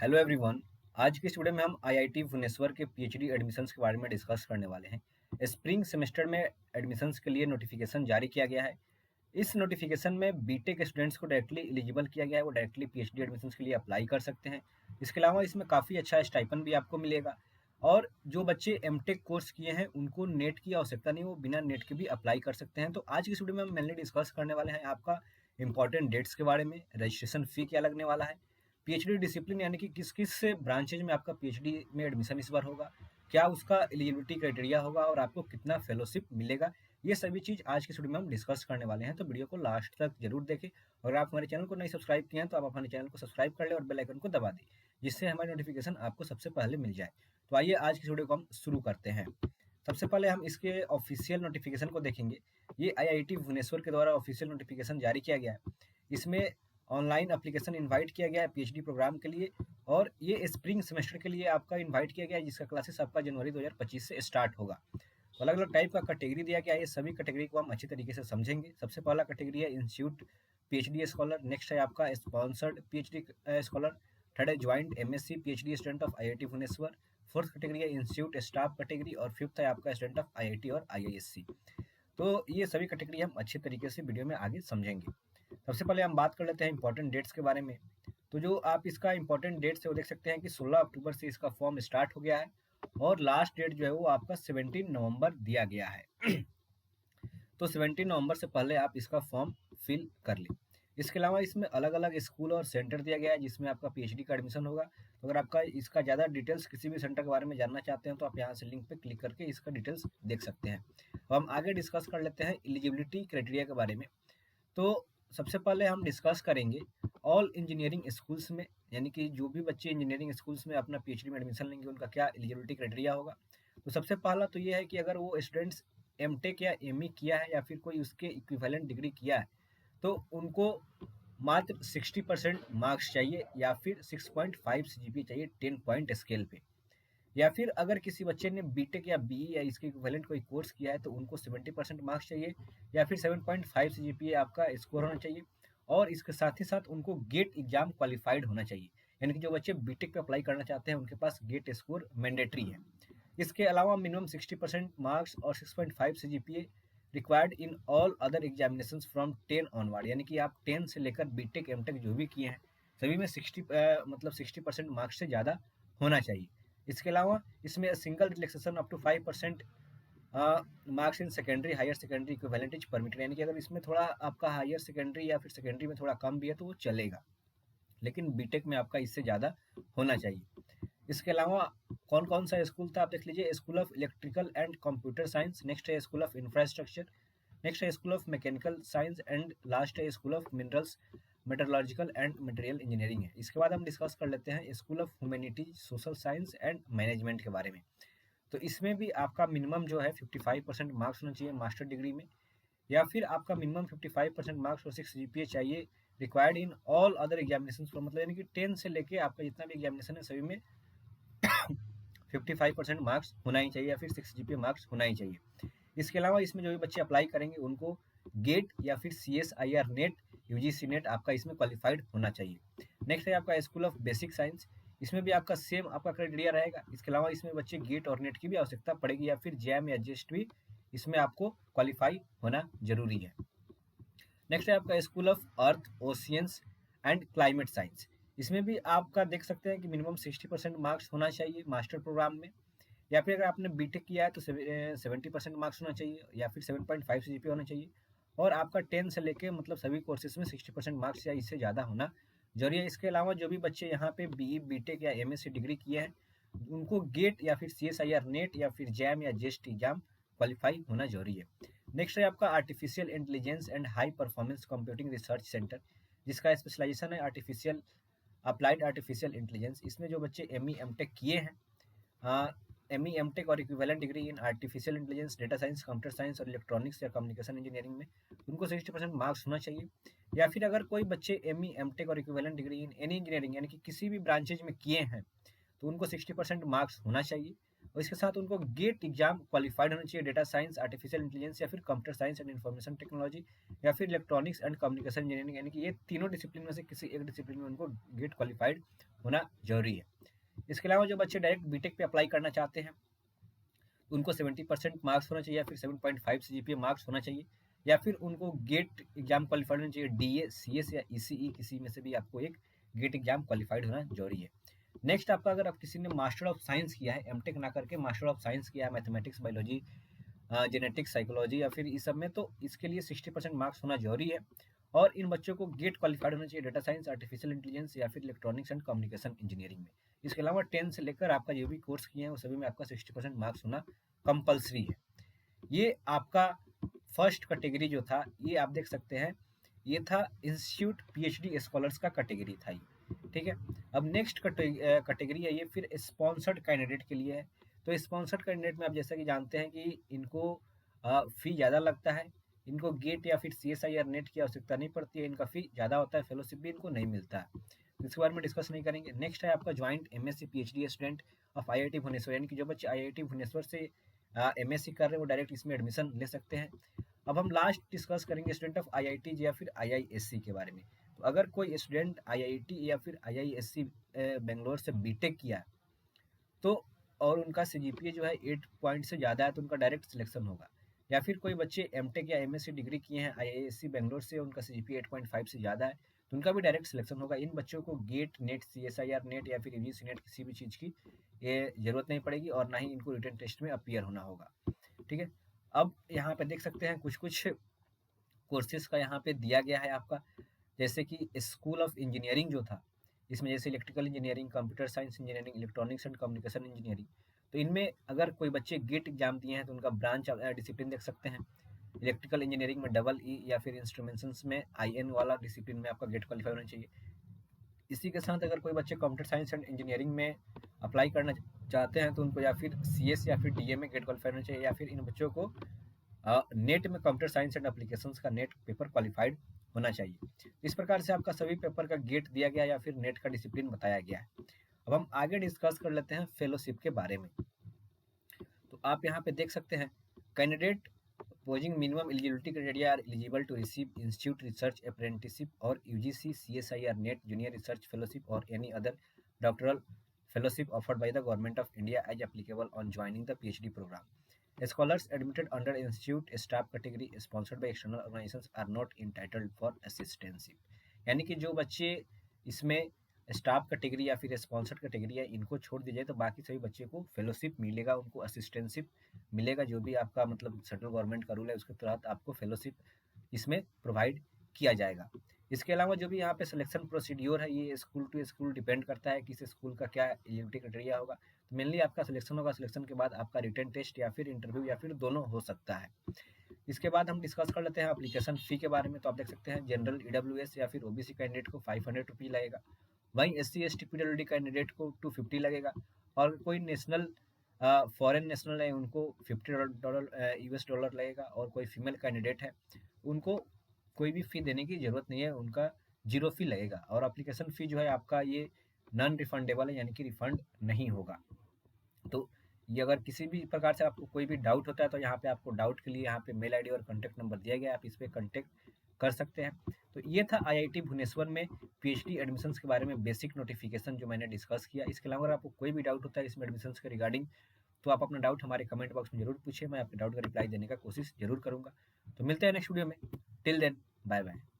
Hello everyone. आज की इस वीडियो में हम आईआईटी भुवनेश्वर के पीएचडी एडमिशन्स के बारे में डिस्कस करने वाले हैं। स्प्रिंग सेमेस्टर में एडमिशन्स के लिए नोटिफिकेशन जारी किया गया है। इस नोटिफिकेशन में बीटेक स्टूडेंट्स को डायरेक्टली एलिजिबल किया गया है, वो डायरेक्टली पीएचडी एडमिशन्स के लिए अप्लाई कर सकते हैं। इसके अलावा इसमें काफ़ी अच्छा स्टाइपेंड भी आपको मिलेगा। और जो बच्चे एमटेक कोर्स किए हैं उनको नेट की आवश्यकता नहीं, वो बिना नेट के भी अप्लाई कर सकते हैं। तो आज की इस वीडियो में हम मेनली डिस्कस करने वाले हैं आपका इंपॉर्टेंट डेट्स के बारे में, रजिस्ट्रेशन फ़ी क्या लगने वाला है, पीएचडी डिसिप्लिन यानी कि किस किस ब्रांचेज में आपका पीएचडी में एडमिशन इस बार होगा, क्या उसका एलिजिबिलिटी क्राइटेरिया होगा और आपको कितना फेलोशिप मिलेगा। ये सभी चीज़ आज की वीडियो में हम डिस्कस करने वाले हैं, तो वीडियो को लास्ट तक जरूर देखें। और आप हमारे चैनल को नहीं सब्सक्राइब किए हैं तो आप हमारे चैनल को सब्सक्राइब कर लें और बेल आइकन को दबा दें, जिससे हमारी नोटिफिकेशन आपको सबसे पहले मिल जाए। तो आइए आज की वीडियो को हम शुरू करते हैं। सबसे पहले हम इसके ऑफिशियल नोटिफिकेशन को देखेंगे। ये आईआईटी भुवनेश्वर के द्वारा ऑफिशियल नोटिफिकेशन जारी किया गया है। इसमें ऑनलाइन एप्लीकेशन इनवाइट किया गया है पीएचडी प्रोग्राम के लिए, और ये स्प्रिंग सेमेस्टर के लिए आपका इनवाइट किया गया है, जिसका क्लासेस आपका जनवरी 2025 से स्टार्ट होगा। तो अलग अलग टाइप का कैटेगरी दिया गया है, ये सभी कैटेगरी को हम अच्छी तरीके से समझेंगे। सबसे पहला कैटेगरी है इंस्टीट्यूट पीएचडी स्कॉलर, नेक्स्ट है आपका स्पॉन्सर्ड पीएचडी स्कॉलर, थर्ड है joint MSc PhD student of IIT Bhubaneswar, fourth category है इंस्टीट्यूट स्टाफ कैटेगरी, और फिफ्थ है आपका स्टूडेंट ऑफ आईआईटी और आईआईएससी। तो ये सभी कैटेगरी हम अच्छे तरीके से वीडियो में आगे समझेंगे। सबसे पहले हम बात कर लेते हैं इंपॉर्टेंट डेट्स के बारे में। तो जो आप इसका इंपॉर्टेंट डेट्स है वो देख सकते हैं कि 16 अक्टूबर से इसका फॉर्म स्टार्ट हो गया है, और लास्ट डेट जो है वो आपका 17 नवंबर दिया गया है। तो 17 नवंबर से पहले आप इसका फॉर्म फिल कर लें। इसके अलावा इसमें अलग अलग स्कूल और सेंटर दिया गया है जिसमें आपका पीएचडी का एडमिशन होगा। तो अगर आपका इसका ज़्यादा डिटेल्स किसी भी सेंटर के बारे में जानना चाहते हैं तो आप यहाँ से लिंक पे क्लिक करके इसका डिटेल्स देख सकते हैं। तो हम आगे डिस्कस कर लेते हैं एलिजिबिलिटी क्राइटेरिया के बारे में। तो सबसे पहले हम डिस्कस करेंगे ऑल इंजीनियरिंग स्कूल्स में, यानी कि जो भी बच्चे इंजीनियरिंग स्कूल्स में अपना पीएचडी में एडमिशन लेंगे उनका क्या एलिजिबिलिटी क्राइटेरिया होगा। तो सबसे पहला तो ये है कि अगर वो स्टूडेंट्स एमटेक या एमई किया है या फिर कोई उसके इक्विवेलेंट डिग्री किया है तो उनको मात्र 60% मार्क्स चाहिए, या फिर 6.5 सीजीपीए चाहिए 10 पॉइंट स्केल पे। या फिर अगर किसी बच्चे ने बीटेक या बीई या इसके इक्विवेलेंट कोई कोर्स किया है तो उनको 70% मार्क्स चाहिए, या फिर 7.5 सीजीपीए आपका स्कोर होना चाहिए। और इसके साथ ही साथ उनको गेट एग्जाम क्वालिफाइड होना चाहिए, यानी कि जो बच्चे बीटेक पे अप्लाई करना चाहते हैं उनके पास गेट स्कोर मैंडेटरी है। इसके अलावा मिनिमम 60% मार्क्स और 6.5 CGPA required in all other examination from 10 onward, यानी कि आप 10 से लेकर बीटेक एमटेक जो भी किए हैं सभी में 60% मार्क्स से ज़्यादा होना चाहिए। इसके अलावा इसमें single relaxation up to 5% marks in secondary higher secondary equivalent is permitted, यानी कि अगर इसमें थोड़ा आपका हायर सेकेंडरी या फिर सेकेंडरी में थोड़ा कम भी है तो वो चलेगा, लेकिन बीटेक में आपका इससे ज़्यादा होना चाहिए। इसके अलावा कौन कौन सा स्कूल था आप देख लीजिए। School of electrical and computer science, next है स्कूल ऑफ इंफ्रास्ट्रक्चर, नेक्स्ट है school of mechanical science, and last है school of minerals metallurgical and material engineering है। इसके बाद हम डिस्कस कर लेते हैं school of humanities social science and management के बारे में। तो इसमें भी आपका मिनिमम जो है 55% मार्क्स होना चाहिए मास्टर डिग्री में, या फिर आपका मिनिमम 55% मार्क्स और 6 जीपीए चाहिए required in all other examination, मतलब यानी कि 10 से लेके आपका जितना भी एग्जामिनेशन है सभी में 55% मार्क्स होना ही चाहिए, या फिर 6 जीपीए मार्क्स होना ही चाहिए। इसके अलावा इसमें जो भी बच्चे अप्लाई करेंगे उनको गेट या फिर CSIR नेट यूजीसी नेट आपका इसमें क्वालिफाइड होना चाहिए। नेक्स्ट है आपका स्कूल ऑफ बेसिक साइंस, इसमें भी आपका सेम आपका क्राइटेरिया रहेगा। इसके अलावा इसमें बच्चे गेट और नेट की भी आवश्यकता पड़ेगी, या फिर जैम या जेस्ट भी इसमें आपको क्वालिफाई होना जरूरी है। नेक्स्ट है आपका school of earth oceans and climate science, इसमें भी आपका देख सकते हैं कि मिनिमम 60% मार्क्स होना चाहिए मास्टर प्रोग्राम में, या फिर अगर आपने बीटेक किया है तो 70% मार्क्स होना चाहिए, या फिर 7.5 सीजीपीए होना चाहिए। और आपका 10 से लेके मतलब सभी कोर्सेज में 60% मार्क्स या इससे ज़्यादा होना जरूरी है। इसके अलावा जो भी बच्चे यहाँ पे बीई बीटेक या एमएससी डिग्री किए हैं उनको गेट या फिर CSIR नेट या फिर जैम या जेस्ट एग्जाम क्वालिफाई होना जरूरी है। नेक्स्ट है आपका artificial intelligence and high performance computing research centre, जिसका स्पेशलाइजेशन है आर्टिफिशियल अप्लाइड आर्टिफिशियल इंटेलिजेंस। इसमें जो बच्चे एमई एमटेक किए हैं, एमई एमटेक और equivalent degree in artificial intelligence data science computer science और इलेक्ट्रॉनिक्स या कम्युनिकेशन इंजीनियरिंग में उनको 60% मार्क्स होना चाहिए। या फिर अगर कोई बच्चे एमई एमटेक और equivalent degree in any engineering यानी कि किसी भी ब्रांचेज में किए हैं तो उनको 60% मार्क्स होना चाहिए, और इसके साथ उनको गेट एग्जाम क्वालिफाइड होना चाहिए डेटा साइंस आर्टिफिशियल इंटेलिजेंस या फिर computer science and information technology या फिर इलेक्ट्रॉनिक्स एंड कम्युनिकेशन इंजीनियरिंग, यानी कि ये तीनों डिसिप्लिन में से किसी एक डिसिप्लिन में उनको गेट क्वालिफाइड होना जरूरी है। इसके अलावा जो बच्चे डायरेक्ट बीटेक पे अप्लाई करना चाहते हैं, उनको 70% मार्क्स होना चाहिए या फिर 7.5 सीजीपीए मार्क्स होना चाहिए, या फिर उनको गेट एग्जाम क्वालिफाइड होना चाहिए, डीए, सीएस या ईसीई, किसी में से भी आपको एक गेट एग्जाम क्वालिफाइड होना जरूरी है। नेक्स्ट आपका, अगर आप किसी ने मास्टर ऑफ साइंस किया है, एमटेक ना करके मास्टर ऑफ साइंस किया है मैथमेटिक्स, बायोलॉजी, जेनेटिक्स, साइकोलॉजी या फिर इस सब में, तो इसके लिए 60% मार्क्स होना जरूरी है। और इन बच्चों को गेट क्वालिफाइड होना चाहिए डेटा साइंस, आर्टिफिशियल इंटेलिजेंस या फिर इलेक्ट्रॉनिक्स एंड कम्युनिकेशन इंजीनियरिंग में। इसके अलावा 10 से लेकर आपका जो भी कोर्स किए हैं वो सभी में आपका 60% मार्क्स होना कंपलसरी है। ये आपका फर्स्ट कैटेगरी जो था, ये आप देख सकते हैं, ये था इंस्टीट्यूट पीएचडी स्कॉलर्स का कैटेगरी था ये, ठीक है। अब नेक्स्ट कैटेगरी है ये फिर स्पॉन्सर्ड कैंडिडेट के लिए है। तो स्पॉन्सर्ड कैंडिडेट में आप जैसा कि जानते हैं कि इनको फी ज़्यादा लगता है, इनको गेट या फिर सीएसआई या नेट की आवश्यकता नहीं पड़ती है, इनका फी ज़्यादा होता है, फेलोशिप भी इनको नहीं मिलता है, तो इसके बारे में डिस्कस नहीं करेंगे। नेक्स्ट है आपका joint MSc PhD student of IIT Bhubaneswar, यानी कि जो बच्चे आईआईटी भुवनेश्वर से एमएससी कर रहे हैं वो डायरेक्ट इसमें एडमिशन ले सकते हैं। अब हम लास्ट डिस्कस करेंगे स्टूडेंट ऑफ आईआईटी या फिर आईआईएससी के बारे में। तो अगर कोई स्टूडेंट आईआईटी या फिर आईआईएससी बेंगलोर से बीटेक किया है, तो और उनका सीजीपीए जो है 8 पॉइंट से ज़्यादा है, तो उनका डायरेक्ट सिलेक्शन होगा। या फिर कोई बच्चे एमटेक या एमएससी डिग्री किए हैं आईआईएससी बेंगलोर से, उनका सीजीपीए 8.5 से ज़्यादा है, तो उनका भी डायरेक्ट सिलेक्शन होगा। इन बच्चों को गेट, नेट, सीएसआईआर नेट या फिर यूजीसी नेट किसी भी चीज़ की ये जरूरत नहीं पड़ेगी, और ना ही इनको रिटन टेस्ट में अपीयर होना होगा, ठीक है। अब यहाँ पे देख सकते हैं कुछ कुछ कोर्सेज का यहाँ पे दिया गया है आपका, जैसे कि स्कूल ऑफ इंजीनियरिंग जो था, इसमें जैसे electrical engineering, computer science engineering, electronics and communication engineering. तो इनमें अगर कोई बच्चे गेट एग्जाम दिए हैं तो उनका ब्रांच डिसिप्लिन देख सकते हैं। इलेक्ट्रिकल इंजीनियरिंग में डबल ई या फिर इंस्ट्रूमेंटेशन में आईएन वाला डिसिप्लिन में आपका गेट क्वालिफाई होना चाहिए। इसी के साथ अगर कोई बच्चे कंप्यूटर साइंस एंड इंजीनियरिंग में अप्लाई करना चाहते हैं तो उनको या फिर सीएस या फिर डीए में गेट क्वालिफाई होना चाहिए, या फिर इन बच्चों को नेट में कंप्यूटर साइंस एंड एप्लीकेशंस का नेट पेपर क्वालिफाइड होना चाहिए। इस प्रकार से आपका सभी पेपर का गेट दिया गया या फिर नेट का डिसिप्लिन बताया गया है। अब हम आगे डिस्कस कर लेते हैं फेलोशिप के बारे में। तो आप यहाँ पे देख सकते हैं, candidate posing minimum eligibility criteria are eligible to receive institute research apprenticeship or UGC, CSI or NET junior research fellowship or any other doctoral fellowship offered by the government of India as applicable on joining the PhD program. Scholars admitted under institute staff category sponsored by external organizations are not entitled for assistantship. यानी कि जो बच्चे इसमें staff category या फिर sponsored category है, इनको छोड़ दिया जाए तो बाकी सभी बच्चे को फेलोशिप मिलेगा, उनको असिस्टेंटशिप मिलेगा, जो भी आपका मतलब सेंट्रल गवर्नमेंट का रूल है उसके तहत आपको फेलोशिप इसमें प्रोवाइड किया जाएगा। इसके अलावा जो भी यहाँ पे सिलेक्शन प्रोसीड्योर है, ये स्कूल टू स्कूल डिपेंड करता है, किस स्कूल का क्या एलिजिबिलिटी क्राइटेरिया होगा। तो मेनली आपका सिलेक्शन होगा, सिलेक्शन के बाद आपका रिटन टेस्ट या फिर इंटरव्यू या फिर दोनों हो सकता है। इसके बाद हम डिस्कस कर लेते हैं एप्लीकेशन फ़ी के बारे में। तो आप देख सकते हैं जनरल ईडब्ल्यूएस या फिर ओबीसी कैंडिडेट को 500 रुपये लगेगा, वहीं SC/ST पीडब्ल्यूडी कैंडिडेट को 250 लगेगा, और कोई नेशनल फॉरेन नेशनल है उनको $50 यूएस डॉलर लगेगा, और कोई फीमेल कैंडिडेट है उनको कोई भी फ़ी देने की ज़रूरत नहीं है, उनका जीरो फ़ी लगेगा। और एप्लीकेशन फ़ी जो है आपका ये नॉन रिफंडेबल है, यानी कि रिफंड नहीं होगा। तो ये अगर किसी भी प्रकार से आपको कोई भी डाउट होता है तो यहाँ पे आपको डाउट के लिए यहाँ पे मेल आईडी और कॉन्टैक्ट नंबर दिया गया है, आप इस पर कॉन्टैक्ट कर सकते हैं। तो ये था आईआईटी भुवनेश्वर में पीएचडी एडमिशन्स के बारे में बेसिक नोटिफिकेशन जो मैंने डिस्कस किया। इसके अलावा अगर आपको कोई भी डाउट होता है इसमें एडमिशन्स के रिगार्डिंग, तो आप अपना डाउट हमारे कमेंट बॉक्स में जरूर पूछिए, मैं आपके डाउट का रिप्लाई देने का कोशिश जरूर करूँगा। तो मिलते हैं नेक्स्ट वीडियो में, टिल देन बाय बाय।